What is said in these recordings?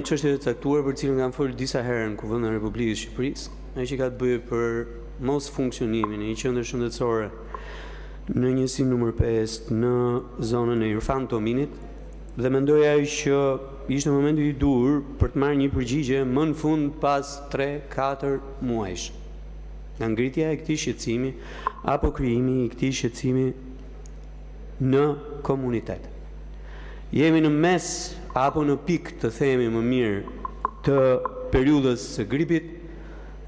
Çështje e caktuar për cilën kanë folur disa herë në Kuvendin e Republikës së Shqipërisë, ajo që ka të bëjë për mos funksionimin e një qendre shëndetësore në njësi numër 5 në zonën e Irfan Tominit, dhe mendoja që ishte momenti i dur për të marrë një përgjigje më në fund pas 3-4 muajsh nga ngritja e këtij shqetësimi apo krijimi i këtij shqetësimi në komunitet. Jemi në mes apo në pikë të themi më mirë të periudhës së gripit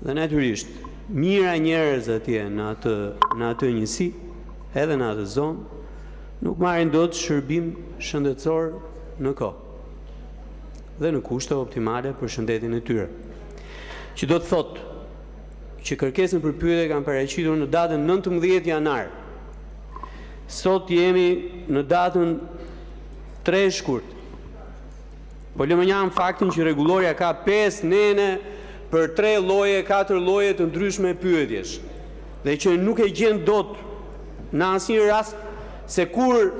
dhe natyrisht mira njerëz atje në atë njësi, edhe në atë zonë, nuk marrin dot shërbim shëndetësor në kohë dhe në kushte optimale për shëndetin e tyre. Që do të thotë që kërkesën për pyetje kanë paraqitur në datën 19 janar. Sot jemi në datën 3 shkurt. Po lëmë njëmë faktin që rregulloria ka 5 nene për 3 lloje, 4 lloje të ndryshme pyetjesh. Dhe që nuk e gjen dot në asnjë rast se kur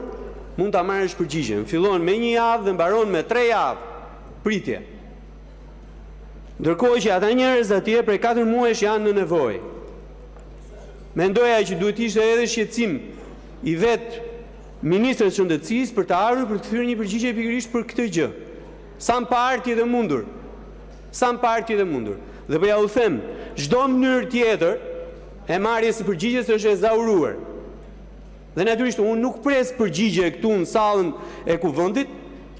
mund ta marrësh përgjigjen. Fillon me 1 javë dhe mbaron me 3 javë pritje. Ndërkohë që ata njerëz atje prej 4 muajsh janë në nevojë. Mendoja që duhet ishte edhe shqetësim i vet Ministrit të Shëndetësisë për të ardhur për të kthyer një përgjigje pikërisht për këtë gjë. Sa më parë dhe mundur. Sa më parë dhe mundur. Dhe po ja u them, çdo mënyrë tjetër e marrjes së përgjigjes është e zauruar. Dhe natyrisht unë nuk pres përgjigje këtu në sallën e Kuvendit,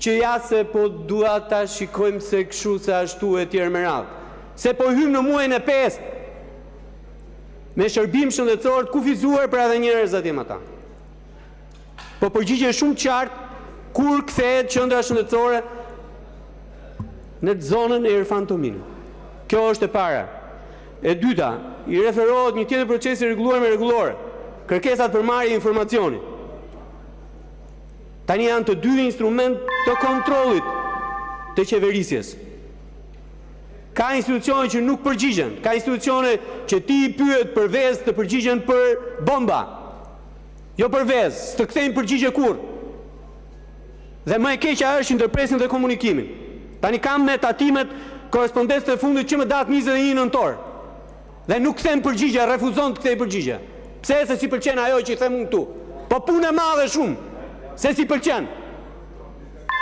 që ja se po dua ta shikojmë se kështu se ashtu e tjerë me radhë. Se po hym në muajin e 5 me shërbim shëndetësor të kufizuar për ata njerëz atje më ata. Po përgjigje shumë qartë kur kthehet qendra shëndetësore në zonën e Irfan Tominit. Kjo është e para. E dyta, i referohet një tjetër proces i rregulluar me rregullore, kërkesat për marrje informacioni. Tani janë të dy instrument të kontrollit të qeverisjes. Ka institucione që nuk përgjigjen, ka institucione që ti i pyet për vezë të përgjigjen për bomba. Jo për vezë, s'të kthejnë përgjigje kur. Dhe më e keqja është ndërpresin dhe komunikimin. Tani kam me tatimet korrespondencë të fundit që më datë 21 nëntor. Dhe nuk kthem përgjigje, refuzon të kthej përgjigje. Pse? Se si pëlqen ajo që i them unë këtu. Po punë e madhe shumë. Se si pëlqen.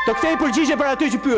Të kthej përgjigje për aty që pyet.